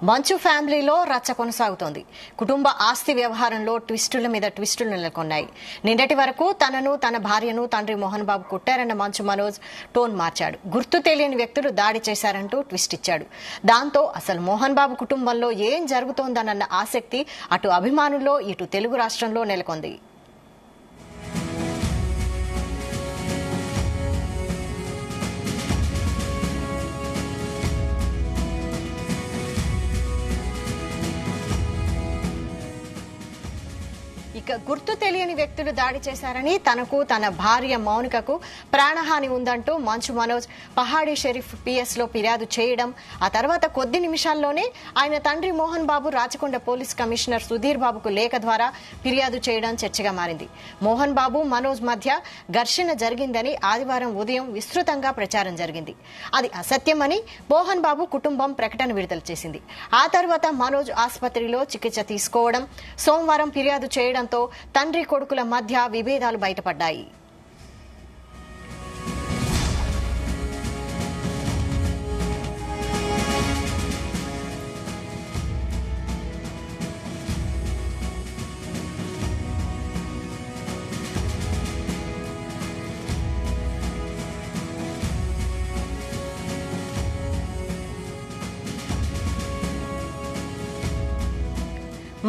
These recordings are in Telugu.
మంచు ఫ్యామిలీలో రచ్చ కొనసాగుతోంది. కుటుంబ ఆస్తి వ్యవహారంలో ట్విస్టుల మీద ట్విస్టులు నెలకొన్నాయి. నిన్నటి వరకు తనను తన భార్యను తండ్రి మోహన్ బాబు కొట్టారన్న మంచు మనోజ్ టోన్ మార్చాడు. గుర్తు తెలియని వ్యక్తులు దాడి చేశారంటూ ట్విస్ట్ ఇచ్చాడు. దాంతో అసలు మోహన్ బాబు కుటుంబంలో ఏం జరుగుతోందన్న ఆసక్తి అటు అభిమానుల్లో ఇటు తెలుగు రాష్ట్రంలో నెలకొంది. ఇక గుర్తు తెలియని వ్యక్తులు దాడి చేశారని, తనకు తన భార్య మౌనికకు ప్రాణహాని ఉందంటూ మంచు మనోజ్ పహాడీ షరీఫ్ పిఎస్ లో ఫిర్యాదు చేయడం, ఆ తర్వాత కొద్ది నిమిషాల్లోనే ఆయన తండ్రి మోహన్ బాబు రాచకొండ పోలీస్ కమిషనర్ సుధీర్ బాబుకు లేఖ ద్వారా ఫిర్యాదు చేయడం చర్చగా మారింది. మోహన్ బాబు మనోజ్ మధ్య ఘర్షణ జరిగిందని ఆదివారం ఉదయం విస్తృతంగా ప్రచారం జరిగింది. అది అసత్యమని మోహన్ బాబు కుటుంబం ప్రకటన విడుదల చేసింది. ఆ తర్వాత మనోజ్ ఆసుపత్రిలో చికిత్స తీసుకోవడం, సోమవారం ఫిర్యాదు చేయడంతో తండ్రి కొడుకుల మధ్య విభేదాలు బయటపడ్డాయి.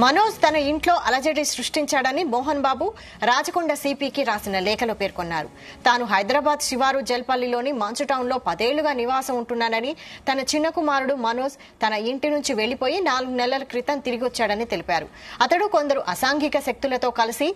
మనోజ్ తన ఇంట్లో అలజడి సృష్టించాడని మోహన్ బాబు రాచకొండ సిపికి రాసిన లేఖలో పేర్కొన్నారు. తాను హైదరాబాద్ శివారు జల్పల్లిలోని మంచు టౌన్ లో 10 ఏళ్లుగా నివాసం ఉంటున్నానని, తన చిన్న కుమారుడు మనోజ్ తన ఇంటి నుంచి వెళ్లిపోయి 4 నెలల క్రితం తిరిగి వచ్చాడని తెలిపారు. అతడు కొందరు అసాంఘిక శక్తులతో కలిసి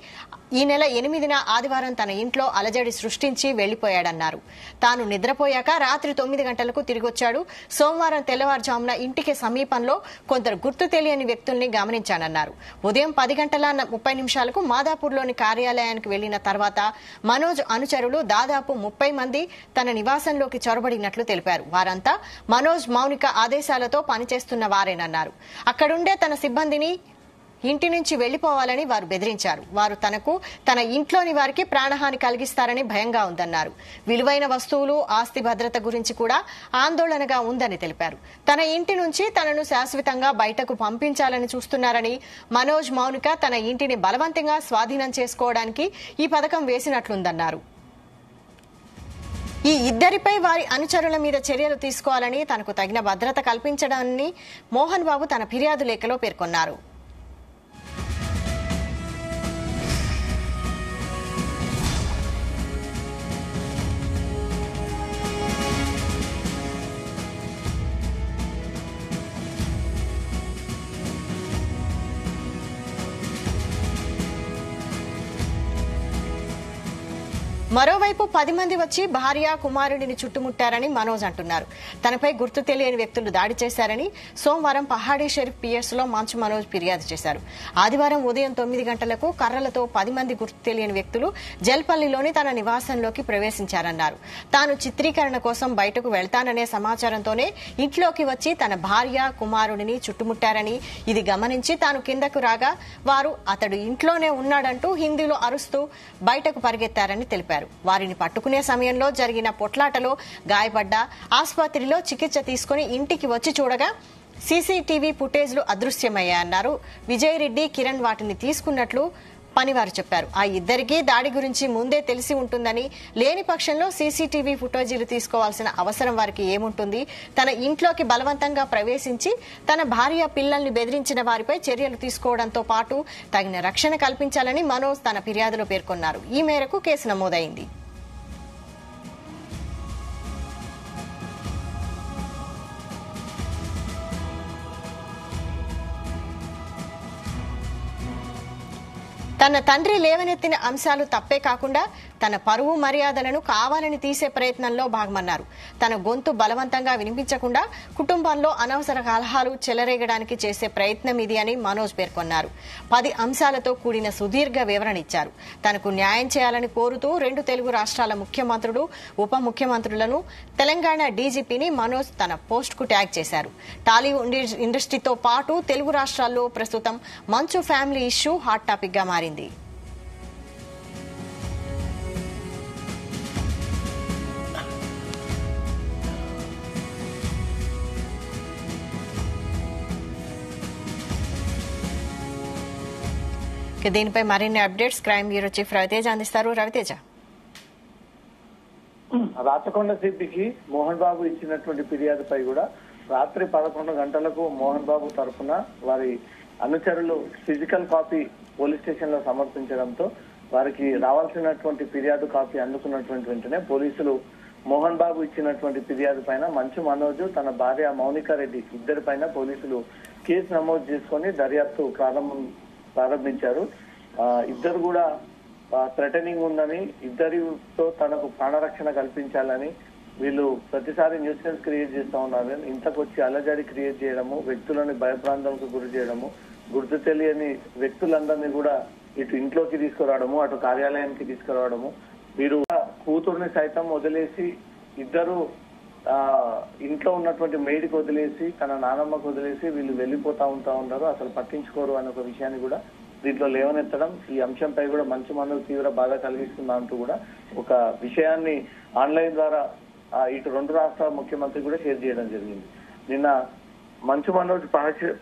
ఈ నెల 8న ఆదివారం తన ఇంట్లో అలజడి సృష్టించి వెళ్లిపోయాడన్నారు. తాను నిద్రపోయాక రాత్రి 9 గంటలకు తిరిగొచ్చాడు. సోమవారం తెల్లవారుజామున ఇంటికి సమీపంలో కొందరు గుర్తు తెలియని వ్యక్తుల్ని గమనించానన్నారు. ఉదయం 10:30 మాదాపూర్లోని కార్యాలయానికి వెళ్లిన తర్వాత మనోజ్ అనుచరులు దాదాపు 30 మంది తన నివాసంలోకి చొరబడినట్లు తెలిపారు. వారంతా మనోజ్ మౌనిక ఆదేశాలతో పనిచేస్తున్న వారేనన్నారు. అక్కడుండే తన సిబ్బందిని ఇంటి నుంచి వెళ్లిపోవాలని వారు బెదిరించారు. వారు తనకు తన ఇంట్లోని వారికి ప్రాణహాని కలిగిస్తారని భయంగా ఉందన్నారు. విలువైన వస్తువులు, ఆస్తి భద్రత గురించి కూడా ఆందోళనగా ఉందని తెలిపారు. తన ఇంటి నుంచి తనను శాశ్వతంగా బయటకు పంపించాలని చూస్తున్నారని, మనోజ్ మౌనిక తన ఇంటిని బలవంతంగా స్వాధీనం చేసుకోవడానికి ఈ పథకం వేసినట్లుందన్నారు. ఈ ఇద్దరిపై వారి అనుచరుల మీద చర్యలు తీసుకోవాలని, తనకు తగిన భద్రత కల్పించడాన్ని మోహన్ బాబు తన ఫిర్యాదు లేఖలో పేర్కొన్నారు. మరోవైపు 10 మంది వచ్చి భార్య కుమారుడిని చుట్టుముట్టారని మనోజ్ అంటున్నారు. తనపై గుర్తు తెలియని వ్యక్తులు దాడి చేశారని సోమవారం పహాడీ షరీఫ్ పిఎస్ లో మంచు మనోజ్ ఫిర్యాదు చేశారు. ఆదివారం ఉదయం 9 గంటలకు కర్రలతో 10 మంది గుర్తు తెలియని వ్యక్తులు జల్పల్లిలోని తన నివాసంలోకి ప్రవేశించారన్నారు. తాను చిత్రీకరణ కోసం బయటకు వెళ్తాననే సమాచారంతోనే ఇంట్లోకి వచ్చి తన భార్య కుమారుడిని చుట్టుముట్టారని, ఇది గమనించి తాను కిందకు రాగా వారు అతడు ఇంట్లోనే ఉన్నాడంటూ హిందీలో అరుస్తూ బయటకు పరిగెత్తారని తెలిపారు. వారిని పట్టుకునే సమయంలో జరిగిన పొట్లాటలో గాయపడ్డ, ఆసుపత్రిలో చికిత్స తీసుకుని ఇంటికి వచ్చి చూడగా సీసీటీవీ ఫుటేజ్లు అదృశ్యమయ్యాయన్నారు. విజయ్ రెడ్డి, కిరణ్ వాటిని తీసుకున్నట్లు పనివారు చెప్పారు. ఆ ఇద్దరికీ దాడి గురించి ముందే తెలిసి ఉంటుందని, లేని పక్షంలో సీసీటీవీ ఫుటేజీలు తీసుకోవాల్సిన అవసరం వారికి ఏముంటుంది, తన ఇంట్లోకి బలవంతంగా ప్రవేశించి తన భార్య పిల్లల్ని బెదిరించిన వారిపై చర్యలు తీసుకోవడంతో పాటు తగిన రక్షణ కల్పించాలని మనోజ్ తన ఫిర్యాదులో పేర్కొన్నారు. ఈ మేరకు కేసు నమోదైంది. తన తండ్రి లేవనెత్తిన అంశాలు తప్పే కాకుండా తన పరువు మర్యాదలను కావాలని తీసే ప్రయత్నంలో భాగమన్నారు. తన గొంతు బలవంతంగా వినిపించకుండా కుటుంబంలో అనవసర కలహాలు చెలరేగడానికి చేసే ప్రయత్నం ఇది అని మనోజ్ పేర్కొన్నారు. 10 అంశాలతో కూడిన సుదీర్ఘ వివరణ ఇచ్చారు. తనకు న్యాయం చేయాలని కోరుతూ 2 తెలుగు రాష్ట్రాల ముఖ్యమంత్రులు, ఉప ముఖ్యమంత్రులను, తెలంగాణ డీజీపీని మనోజ్ తన పోస్ట్ కు ట్యాగ్ చేశారు. టాలీవుడ్ ఇండస్ట్రీతో పాటు తెలుగు రాష్ట్రాల్లో ప్రస్తుతం మంచు ఫ్యామిలీ ఇష్యూ హాట్ టాపిక్ గా మారింది. దీనిపై మరిన్ని updates crime bureau chief Raviteja అందిస్తారు. రవితేజ. రాచకొండ సిపికి మోహన్ బాబు ఇచ్చినటువంటి ఫిర్యాదుపై కూడా రాత్రి 11 గంటలకు మోహన్ బాబు తరఫున వారి అనుచరులు ఫిజికల్ కాపీ పోలీస్ స్టేషన్ లో సమర్పించడంతో వారికి రావాల్సినటువంటి ఫిర్యాదు కాపీ అందుకున్నటువంటి వెంటనే పోలీసులు మోహన్ బాబు ఇచ్చినటువంటి ఫిర్యాదు పైన మంచు మనోజ్ తన భార్య మౌనికా రెడ్డి ఇద్దరి పైన పోలీసులు కేసు నమోదు చేసుకుని దర్యాప్తు ప్రారంభించారు. ఇద్దరు కూడా థ్రెటనింగ్ ఉందని, ఇద్దరితో తనకు ప్రాణరక్షణ కల్పించాలని వీళ్ళు ప్రతిసారి న్యూసెన్స్ క్రియేట్ చేస్తా ఉన్నారు. ఇంతకొచ్చి అలజడి క్రియేట్ చేయడము, వ్యక్తులని భయప్రాంతాలకు గురి చేయడము, గుర్తు తెలియని వ్యక్తులందరినీ కూడా ఇటు ఇంట్లోకి తీసుకురావడము, అటు కార్యాలయానికి తీసుకురావడము, వీరు కూతుర్ని సైతం వదిలేసి ఇద్దరు ఇంట్లో ఉన్నటువంటి మేడికి వదిలేసి తన నానమ్మకు వదిలేసి వీళ్ళు వెళ్ళిపోతా ఉన్నారు. అసలు పట్టించుకోరు అనే ఒక విషయాన్ని కూడా దీంట్లో లేవనెత్తడం, ఈ అంశంపై కూడా మంచు మనోజ్ తీవ్ర బాధ కలిగిస్తుందా అంటూ కూడా ఒక విషయాన్ని ఆన్లైన్ ద్వారా ఇటు 2 రాష్ట్రాల ముఖ్యమంత్రి కూడా షేర్ చేయడం జరిగింది. నిన్న మంచు మనోజ్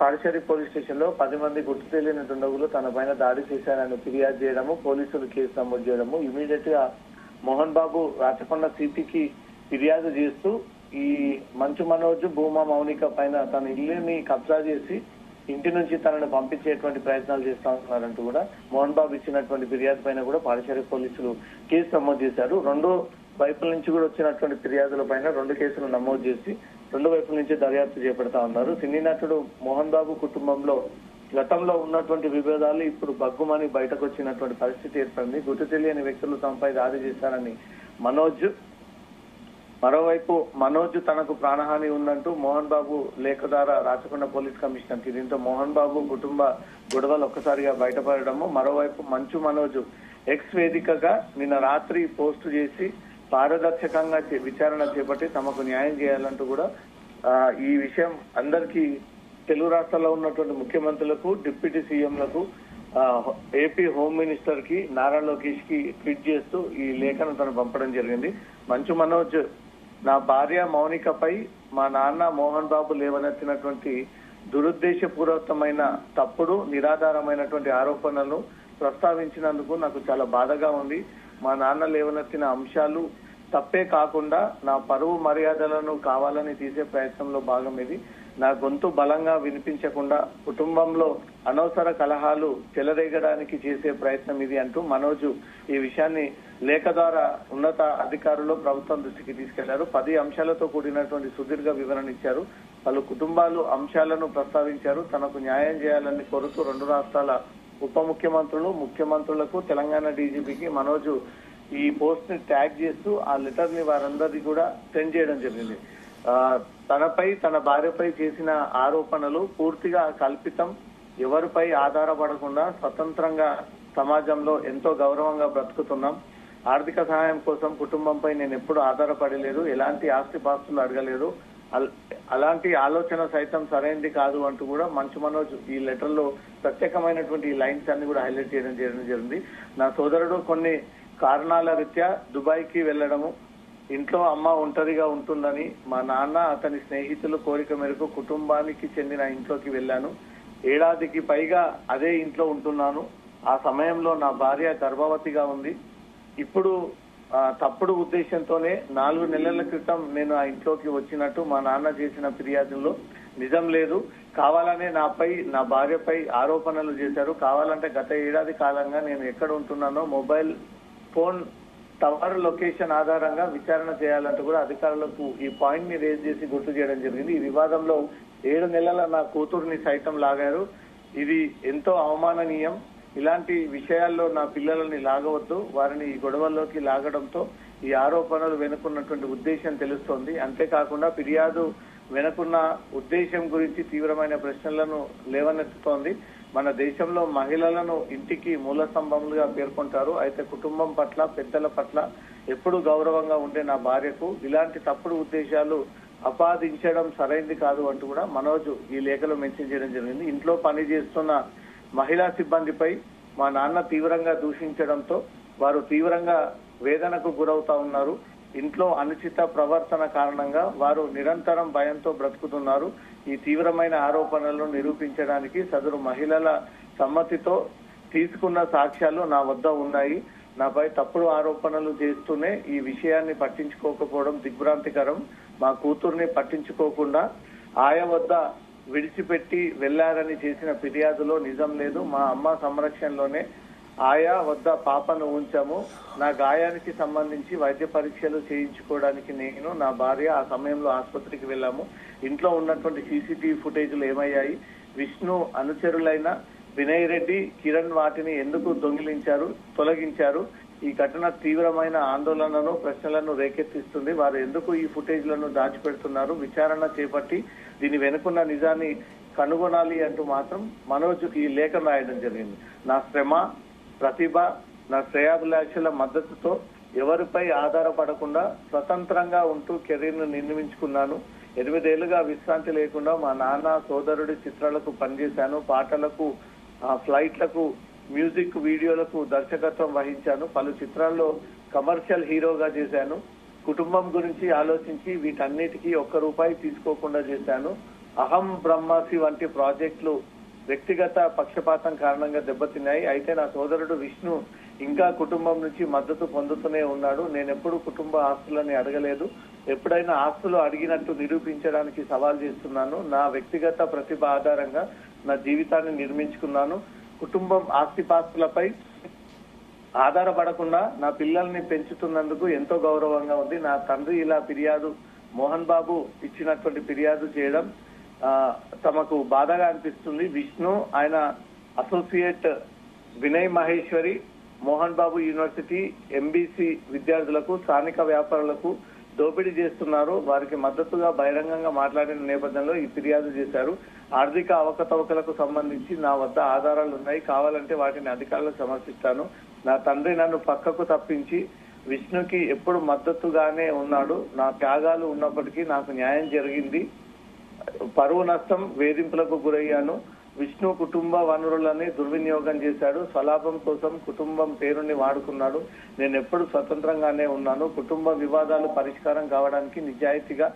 పాడిచేరి పోలీస్ స్టేషన్ లో 10 మంది గుర్తు తెలియని దుండగులు తన పైన దాడి చేశారని ఫిర్యాదు చేయడము, పోలీసులు కేసు నమోదు చేయడము, ఇమీడియట్ గా మోహన్ బాబు రాచకొండ సిపికి ఫిర్యాదు చేస్తూ ఈ మంచు మనోజ్ భూమా మౌనిక పైన తన ఇల్లుని కబ్జా చేసి ఇంటి నుంచి తనను పంపించేటువంటి ప్రయత్నాలు చేస్తా ఉన్నారంటూ కూడా మోహన్ బాబు ఇచ్చినటువంటి ఫిర్యాదు పైన కూడా పాడిచేరి పోలీసులు కేసు నమోదు చేశారు. 2 వైపుల నుంచి కూడా వచ్చినటువంటి ఫిర్యాదుల పైన 2 కేసులు నమోదు చేసి 2 వైపుల నుంచి దర్యాప్తు చేపడతా ఉన్నారు. సినీ నటుడు మోహన్ బాబు కుటుంబంలో గతంలో ఉన్నటువంటి విభేదాలు ఇప్పుడు బగ్గుమని బయటకు వచ్చినటువంటి పరిస్థితి ఏర్పడింది. గుర్తు తెలియని వ్యక్తులు తమపై దాడి చేశారని మనోజ్, మరోవైపు మనోజ్ తనకు ప్రాణహాని ఉందంటూ మోహన్ బాబు లేఖ ద్వారా రాచకొండ పోలీస్ కమిషనర్ కి, దీంతో మోహన్ బాబు కుటుంబ గొడవలు ఒక్కసారిగా బయటపడడము, మరోవైపు మంచు మనోజ్ ఎక్స్ వేదికగా నిన్న రాత్రి పోస్టు చేసి పారదర్శకంగా విచారణ చేపట్టి తమకు న్యాయం చేయాలంటూ కూడా ఈ విషయం అందరికీ తెలుగు రాష్ట్రాల్లో ఉన్నటువంటి ముఖ్యమంత్రులకు, డిప్యూటీ సీఎంలకు, ఏపీ హోమ్ మినిస్టర్ కి, నారా లోకేష్ కి ట్వీట్ చేస్తూ ఈ లేఖను తను పంపడం జరిగింది. మంచు మనోజ్ నా భార్య మౌనికపై మా నాన్న మోహన్ బాబు లేవనెత్తినటువంటి దురుద్దేశపూర్వకమైన తప్పుడు నిరాధారమైనటువంటి ఆరోపణలను ప్రస్తావించినందుకు నాకు చాలా బాధగా ఉంది. మా నాన్న లేవనెత్తిన అంశాలు తప్పే కాకుండా నా పరువు మర్యాదలను కావాలని తీసే ప్రయత్నంలో భాగం ఇది. నా గొంతు బలంగా వినిపించకుండా కుటుంబంలో అనవసర కలహాలు చెలరేగడానికి చేసే ప్రయత్నం ఇది అంటూ మనోజ్ ఈ విషయాన్ని లేఖ ద్వారా ఉన్నత అధికారులు ప్రభుత్వం దృష్టికి తీసుకెళ్లారు. 10 అంశాలతో కూడినటువంటి సుదీర్ఘ వివరణ ఇచ్చారు. పలు కుటుంబాలు అంశాలను ప్రస్తావించారు. తనకు న్యాయం చేయాలని కోరుతూ 2 రాష్ట్రాల ఉప ముఖ్యమంత్రులు, ముఖ్యమంత్రులకు, తెలంగాణ డీజీపీకి మనోజ్ ఈ పోస్ట్ ని ట్యాగ్ చేస్తూ ఆ లెటర్ ని వారందరికీ కూడా సెండ్ చేయడం జరిగింది. తనపై, తన భార్యపై చేసిన ఆరోపణలు పూర్తిగా కల్పితం, ఎవరిపై ఆధారపడకుండా స్వతంత్రంగా సమాజంలో ఎంతో గౌరవంగా బ్రతుకుతున్నాం. ఆర్థిక సహాయం కోసం కుటుంబంపై నేను ఎప్పుడు ఆధారపడలేదు, ఎలాంటి ఆస్తిపాస్తులు అడగలేదు, అలాంటి ఆలోచన సైతం సరైనది కాదు అంటూ కూడా మంచు మనోజ్ ఈ లెటర్ లో ప్రత్యేకమైనటువంటి ఈ లైన్స్ అన్ని కూడా హైలైట్ చేయడం జరిగింది. నా సోదరుడు కొన్ని కారణాల రీత్యా దుబాయ్ కి వెళ్లడము, ఇంట్లో అమ్మ ఒంటరిగా ఉంటుందని మా నాన్న అతని స్నేహితులు కోరిక మేరకు కుటుంబానికి చెందిన ఇంట్లోకి వెళ్ళాను. 1 ఏడాదికి పైగా అదే ఇంట్లో ఉంటున్నాను. ఆ సమయంలో నా భార్య గర్భవతిగా ఉంది. ఇప్పుడు తప్పుడు ఉద్దేశంతోనే 4 నెలల క్రితం నేను ఆ ఇంట్లోకి వచ్చినట్టు మా నాన్న చేసిన ఫిర్యాదుల్లో నిజం లేదు. కావాలనే నాపై, నా భార్యపై ఆరోపణలు చేశారు. కావాలంటే గత 1 ఏడాది కాలంగా నేను ఎక్కడ ఉంటున్నానో మొబైల్ ఫోన్ టవర్ లొకేషన్ ఆధారంగా విచారణ చేయాలంటూ కూడా అధికారులకు ఈ పాయింట్ ని రేజ్ చేసి గుర్తు చేయడం జరిగింది. ఈ వివాదంలో 7 నెలల నా కూతుర్ని సైతం లాగారు. ఇది ఎంతో అవమాననీయం. ఇలాంటి విషయాల్లో నా పిల్లలని లాగవద్దు. వారిని ఈ గొడవల్లోకి లాగడంతో ఈ ఆరోపణలు వెనుకున్నటువంటి ఉద్దేశం తెలుస్తోంది. అంతేకాకుండా ఫిర్యాదు వెనుకున్న ఉద్దేశం గురించి తీవ్రమైన ప్రశ్నలను లేవనెత్తుతోంది. మన దేశంలో మహిళలను ఇంటికి మూల స్తంభములుగా పేర్కొంటారు. అయితే కుటుంబం పట్ల, పెద్దల పట్ల ఎప్పుడు గౌరవంగా ఉండే నా భార్యకు ఇలాంటి తప్పుడు ఉద్దేశాలు ఆపాదించడం సరైనది కాదు అంటూ కూడా మనోజ్ ఈ లేఖలో మెన్షన్ చేయడం జరిగింది. ఇంట్లో పని చేస్తున్న మహిళా సిబ్బందిపై మా నాన్న తీవ్రంగా దూషించడంతో వారు తీవ్రంగా వేదనకు గురవుతా ఉన్నారు. ఇంట్లో అనుచిత ప్రవర్తన కారణంగా వారు నిరంతరం భయంతో బ్రతుకుతున్నారు. ఈ తీవ్రమైన ఆరోపణలను నిరూపించడానికి సదరు మహిళల సమ్మతితో తీసుకున్న సాక్ష్యాలు నా వద్ద ఉన్నాయి. నాపై తప్పుడు ఆరోపణలు చేస్తూనే ఈ విషయాన్ని పట్టించుకోకపోవడం దిగ్భ్రాంతికరం. మా కూతుర్ని పట్టించుకోకుండా ఆయా వద్ద విడిచిపెట్టి వెళ్లారని చేసిన ఫిర్యాదులో నిజం లేదు. మా అమ్మ సంరక్షణలోనే ఆయా వద్ద పాపను ఉంచాము. నా గాయానికి సంబంధించి వైద్య పరీక్షలు చేయించుకోవడానికి నేను, నా భార్య ఆ సమయంలో ఆసుపత్రికి వెళ్ళాము. ఇంట్లో ఉన్నటువంటి సీసీటీవీ ఫుటేజ్లు ఏమయ్యాయి? విష్ణు అనుచరులైన వినయ్ రెడ్డి, కిరణ్ వాటిని ఎందుకు తొలగించారు? ఈ ఘటన తీవ్రమైన ఆందోళనను, ప్రశ్నలను రేకెత్తిస్తుంది. వారు ఎందుకు ఈ ఫుటేజ్లను దాచిపెడుతున్నారు? విచారణ చేపట్టి దీని వెనుకున్న నిజాన్ని కనుగొనాలి అంటూ మాత్రం మనోజ్ ఈ లేఖ రాయడం జరిగింది. నా శ్రమ, ప్రతిభ, నా శ్రేయాభిలాషుల మద్దతుతో ఎవరిపై ఆధారపడకుండా స్వతంత్రంగా ఉంటూ కెరీర్ ను నిర్మించుకున్నాను. 8 ఏళ్లుగా విశ్రాంతి లేకుండా మా నాన్న సోదరుడి చిత్రాలకు పనిచేశాను. పాటలకు, ఫ్లైట్లకు, మ్యూజిక్ వీడియోలకు దర్శకత్వం వహించాను. పలు చిత్రాల్లో కమర్షియల్ హీరోగా చేశాను. కుటుంబం గురించి ఆలోచించి వీటన్నిటికీ ₹1 తీసుకోకుండా చేశాను. అహం బ్రహ్మాసి వంటి ప్రాజెక్టులు వ్యక్తిగత పక్షపాతం కారణంగా దెబ్బతిన్నాయి. అయితే నా సోదరుడు విష్ణు ఇంకా కుటుంబం నుంచి మద్దతు పొందుతూనే ఉన్నాడు. నేనెప్పుడు కుటుంబ ఆస్తులని అడగలేదు. ఎప్పుడైనా ఆస్తులు అడిగినట్టు నిరూపించడానికి సవాల్ చేస్తున్నాను. నా వ్యక్తిగత ప్రతిభ ఆధారంగా నా జీవితాన్ని నిర్మించుకున్నాను. కుటుంబం ఆస్తిపాస్తులపై ఆధారపడకుండా నా పిల్లల్ని పెంచుతున్నందుకు ఎంతో గౌరవంగా ఉంది. నా తండ్రి ఇలా మోహన్ బాబు ఇచ్చినటువంటి ఫిర్యాదు చేయడం తమకు బాధగా అనిపిస్తుంది. విష్ణు, ఆయన associate Vinay Maheshwari, Mohan Babu university MBC విద్యార్థులకు, స్థానిక వ్యాపారులకు దోపిడీ చేస్తున్నారు. వారికి మద్దతుగా బహిరంగంగా మాట్లాడిన నేపథ్యంలో ఈ ఫిర్యాదు చేశారు. ఆర్థిక అవకతవకలకు సంబంధించి నా వద్ద ఆధారాలు ఉన్నాయి. కావాలంటే వాటిని అధికారులకు సమర్పిస్తాను. నా తండ్రి నన్ను పక్కకు తప్పించి విష్ణుకి ఎప్పుడు మద్దతుగానే ఉన్నాడు. నా త్యాగాలు ఉన్నప్పటికీ నాకు న్యాయం జరిగింది. పరువు నష్టం, వేధింపులకు గురయ్యాను. విష్ణు కుటుంబ వనరులని దుర్వినియోగం చేశాడు. స్వలాభం కోసం కుటుంబం పేరుని వాడుకున్నాడు. నేను ఎప్పుడు స్వతంత్రంగానే ఉన్నాను. కుటుంబ వివాదాలు పరిష్కారం కావడానికి నిజాయితీగా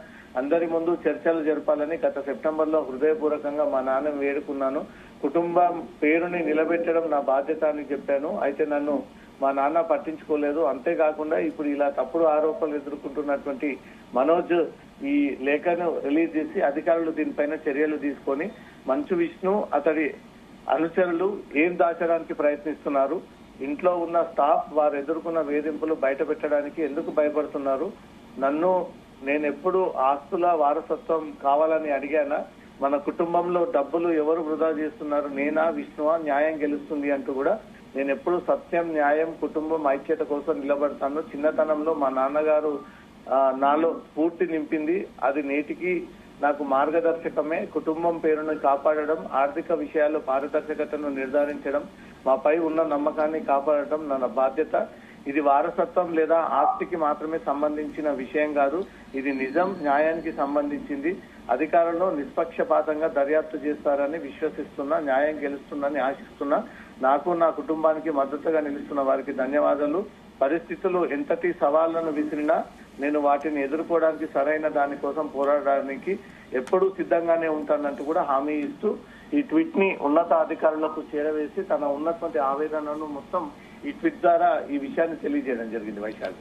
అందరి ముందు చర్చలు జరపాలని గత సెప్టెంబర్లో హృదయపూర్వకంగా మా నాన్న వేడుకున్నాను. కుటుంబం పేరుని నిలబెట్టడం నా బాధ్యత అని చెప్పాను. అయితే నన్ను మా నాన్న పట్టించుకోలేదు. అంతేకాకుండా ఇప్పుడు ఇలా తప్పుడు ఆరోపణలు ఎదుర్కొంటున్నటువంటి మనోజ్ ఈ లేఖను రిలీజ్ చేసి అధికారులు దీనిపైన చర్యలు తీసుకొని మంచు విష్ణు, అతడి అనుచరులు ఏం దాచడానికి ప్రయత్నిస్తున్నారు? ఇంట్లో ఉన్న స్టాఫ్ వారు ఎదుర్కొన్న వేధింపులు బయట పెట్టడానికి ఎందుకు భయపడుతున్నారు? నేనెప్పుడు ఆస్తుల వారసత్వం కావాలని అడిగానా? మన కుటుంబంలో డబ్బులు ఎవరు వృధా చేస్తున్నారు? నేనా, విష్ణువా? న్యాయం గెలుస్తుంది అంటూ కూడా నేను ఎప్పుడు సత్యం, న్యాయం, కుటుంబం ఐక్యత కోసం నిలబడతాను. చిన్నతనంలో మా నాన్నగారు నాలో స్ఫూర్తి నింపింది. అది నేటికి నాకు మార్గదర్శకమే. కుటుంబం పేరును కాపాడడం, ఆర్థిక విషయాల్లో పారదర్శకతను నిర్ధారించడం, మాపై ఉన్న నమ్మకాన్ని కాపాడటం నా బాధ్యత. ఇది వారసత్వం లేదా ఆస్తికి మాత్రమే సంబంధించిన విషయం కాదు. ఇది నిజం, న్యాయానికి సంబంధించింది. అధికారులు నిష్పక్షపాతంగా దర్యాప్తు చేస్తారని విశ్వసిస్తున్నా. న్యాయం గెలుస్తుందని ఆశిస్తున్నా. నాకు, నా కుటుంబానికి మద్దతుగా నిలుస్తున్న వారికి ధన్యవాదాలు. పరిస్థితులు ఎంతటి సవాళ్లను విసిరినా నేను వాటిని ఎదుర్కోవడానికి, సరైన దానికోసం పోరాడడానికి ఎప్పుడూ సిద్ధంగానే ఉంటానంటూ కూడా హామీ ఇస్తూ ఈ ట్వీట్ ని ఉన్నత అధికారులకు చేరవేసి తన ఉన్నటువంటి ఆవేదనను మొత్తం ఈ ట్వీట్ ద్వారా ఈ విషయాన్ని తెలియజేయడం జరిగింది. వైశాలి.